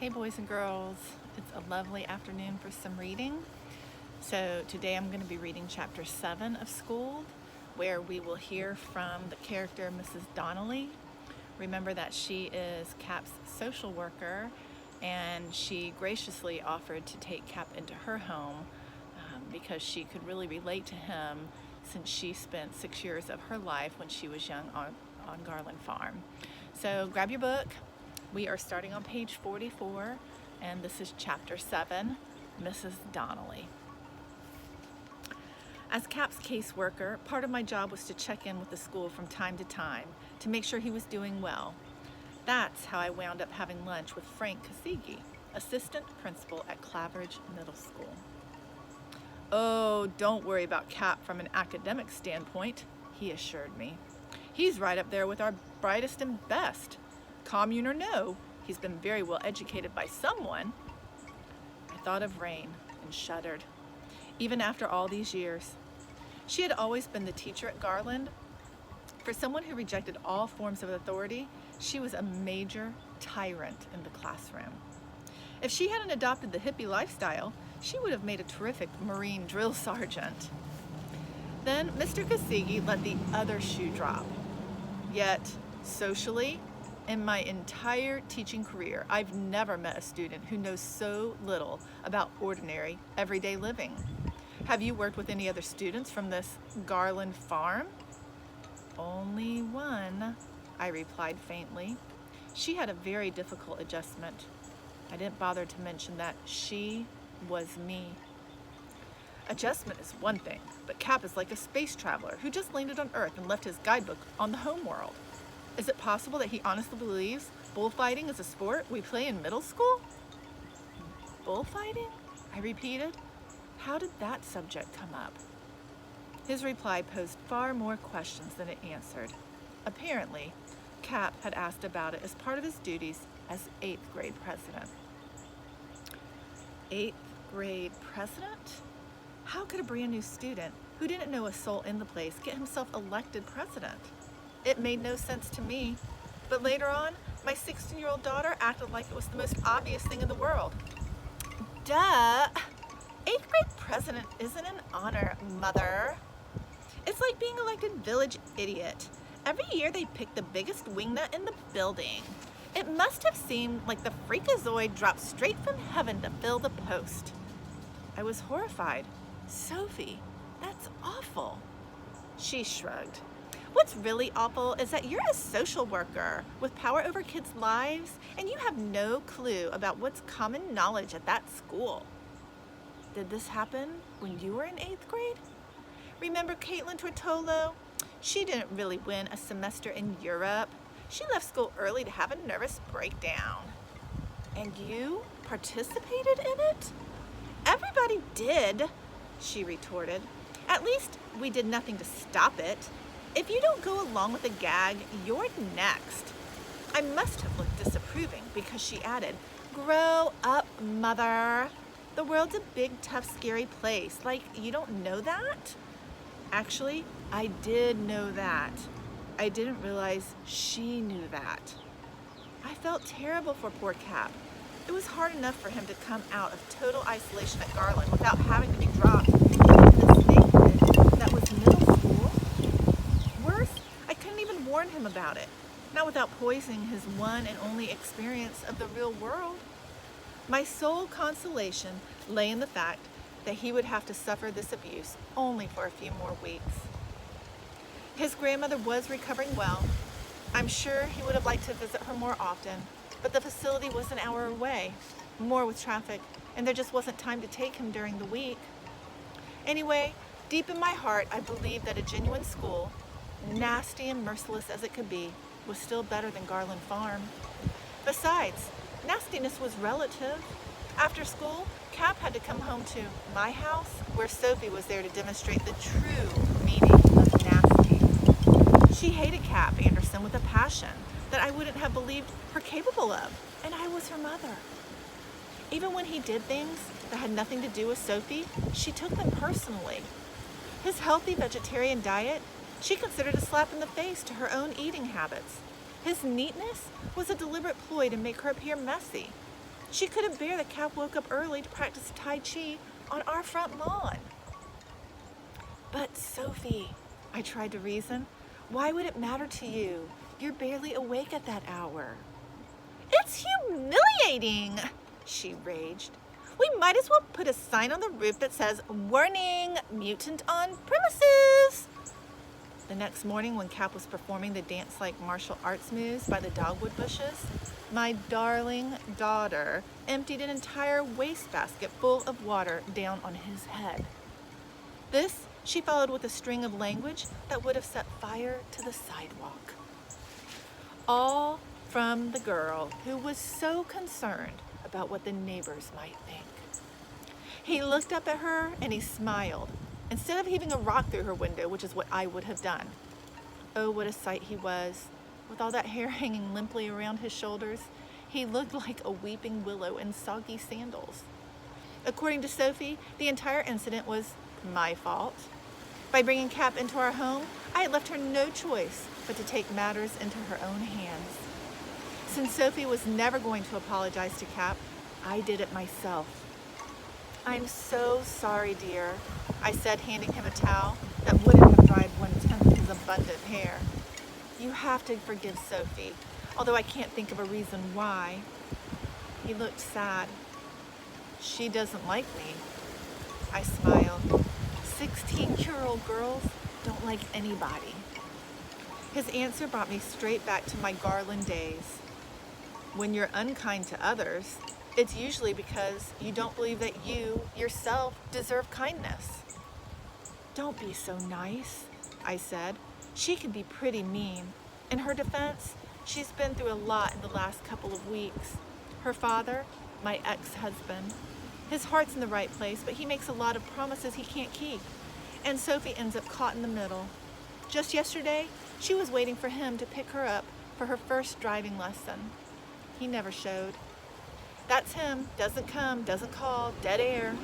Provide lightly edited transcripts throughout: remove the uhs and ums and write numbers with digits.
Hey boys and girls, it's a lovely afternoon for some reading. So today I'm going to be reading chapter 7 of Schooled, where we will hear from the character Mrs. Donnelly. Remember that she is Cap's social worker, and she graciously offered to take Cap into her home because she could really relate to him since she spent 6 years of her life when she was young on Garland Farm. So grab your book. We are starting on page 44, and this is chapter 7, Mrs. Donnelly. As Cap's caseworker, part of my job was to check in with the school from time to time to make sure he was doing well. That's how I wound up having lunch with Frank Kasigi, assistant principal at Claveridge Middle School. "Oh, don't worry about Cap from an academic standpoint," he assured me. "He's right up there with our brightest and best. Commune or no, he's been very well educated by someone." I thought of Rain and shuddered. Even after all these years, she had always been the teacher at Garland. For someone who rejected all forms of authority, she was a major tyrant in the classroom. If she hadn't adopted the hippie lifestyle, she would have made a terrific Marine drill sergeant. Then Mr. Kasigi let the other shoe drop. Yet, socially, in my entire teaching career, I've never met a student who knows so little about ordinary, everyday living. Have you worked with any other students from this Garland Farm? "Only one," I replied faintly. She had a very difficult adjustment. I didn't bother to mention that she was me. Adjustment is one thing, but Cap is like a space traveler who just landed on Earth and left his guidebook on the home world. Is it possible that he honestly believes bullfighting is a sport we play in middle school? "Bullfighting?" I repeated. How did that subject come up? His reply posed far more questions than it answered. Apparently, Cap had asked about it as part of his duties as 8th grade president. 8th grade president? How could a brand new student who didn't know a soul in the place get himself elected president? It made no sense to me, but later on, my 16-year-old daughter acted like it was the most obvious thing in the world. "Duh! 8th grade president isn't an honor, Mother. It's like being elected village idiot. Every year they pick the biggest wingnut in the building. It must have seemed like the freakazoid dropped straight from heaven to fill the post." I was horrified. "Sophie, that's awful." She shrugged. "What's really awful is that you're a social worker with power over kids' lives, and you have no clue about what's common knowledge at that school." Did this happen when you were in 8th grade? Remember Caitlin Tortolo? She didn't really win a semester in Europe. She left school early to have a nervous breakdown. And you participated in it? "Everybody did," she retorted. "At least we did nothing to stop it. If you don't go along with the gag, you're next." I must have looked disapproving because she added, "Grow up, Mother. The world's a big, tough, scary place. Like, you don't know that?" Actually, I did know that. I didn't realize she knew that. I felt terrible for poor Cap. It was hard enough for him to come out of total isolation at Garland without having to be dropped into the snake pit that was middle school. Worse, I couldn't even warn him about it, not without poisoning his one and only experience of the real world. My sole consolation lay in the fact that he would have to suffer this abuse only for a few more weeks. His grandmother was recovering well. I'm sure he would have liked to visit her more often, but the facility was an hour away, more with traffic, and there just wasn't time to take him during the week. Anyway, deep in my heart, I believed that a genuine school, nasty and merciless as it could be, was still better than Garland Farm. Besides, nastiness was relative. After school, Cap had to come home to my house, where Sophie was there to demonstrate the true meaning of nasty. She hated Cap Anderson with a passion that I wouldn't have believed her capable of, and I was her mother. Even when he did things that had nothing to do with Sophie, she took them personally. His healthy vegetarian diet, she considered a slap in the face to her own eating habits. His neatness was a deliberate ploy to make her appear messy. She couldn't bear that Cap woke up early to practice Tai Chi on our front lawn. But Sophie, I tried to reason, why would it matter to you? You're barely awake at that hour. It's humiliating, she raged. We might as well put a sign on the roof that says, "Warning, mutant on premises." The next morning, when Cap was performing the dance-like martial arts moves by the dogwood bushes, my darling daughter emptied an entire wastebasket full of water down on his head. This she followed with a string of language that would have set fire to the sidewalk. All from the girl who was so concerned about what the neighbors might think. He looked up at her and he smiled, instead of heaving a rock through her window, which is what I would have done. Oh, what a sight he was. With all that hair hanging limply around his shoulders, he looked like a weeping willow in soggy sandals. According to Sophie, the entire incident was my fault. By bringing Cap into our home, I had left her no choice but to take matters into her own hands. Since Sophie was never going to apologize to Cap, I did it myself. "I'm so sorry, dear," I said, handing him a towel that wouldn't have dried 1/10 of his abundant hair. "You have to forgive Sophie, although I can't think of a reason why." He looked sad. "She doesn't like me." I smiled. 16-year-old girls don't like anybody. His answer brought me straight back to my Garland days. When you're unkind to others, it's usually because you don't believe that you, yourself, deserve kindness. "Don't be so nice," I said. "She can be pretty mean. In her defense, she's been through a lot in the last couple of weeks. Her father, my ex-husband, his heart's in the right place, but he makes a lot of promises he can't keep. And Sophie ends up caught in the middle. Just yesterday, she was waiting for him to pick her up for her first driving lesson. He never showed. That's him, doesn't come, doesn't call, dead air.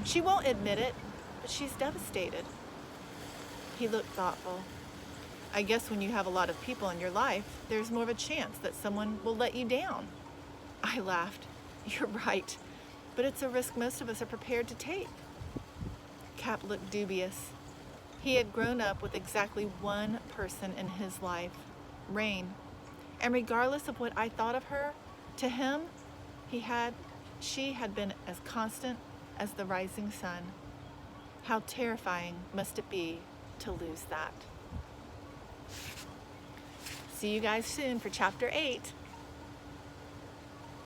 She won't admit it, but she's devastated." He looked thoughtful. "I guess when you have a lot of people in your life, there's more of a chance that someone will let you down." I laughed. "You're right, but it's a risk most of us are prepared to take." Cap looked dubious. He had grown up with exactly one person in his life, Rain, and regardless of what I thought of her, to him, she had been as constant as the rising sun. How terrifying must it be to lose that? See you guys soon for Chapter 8.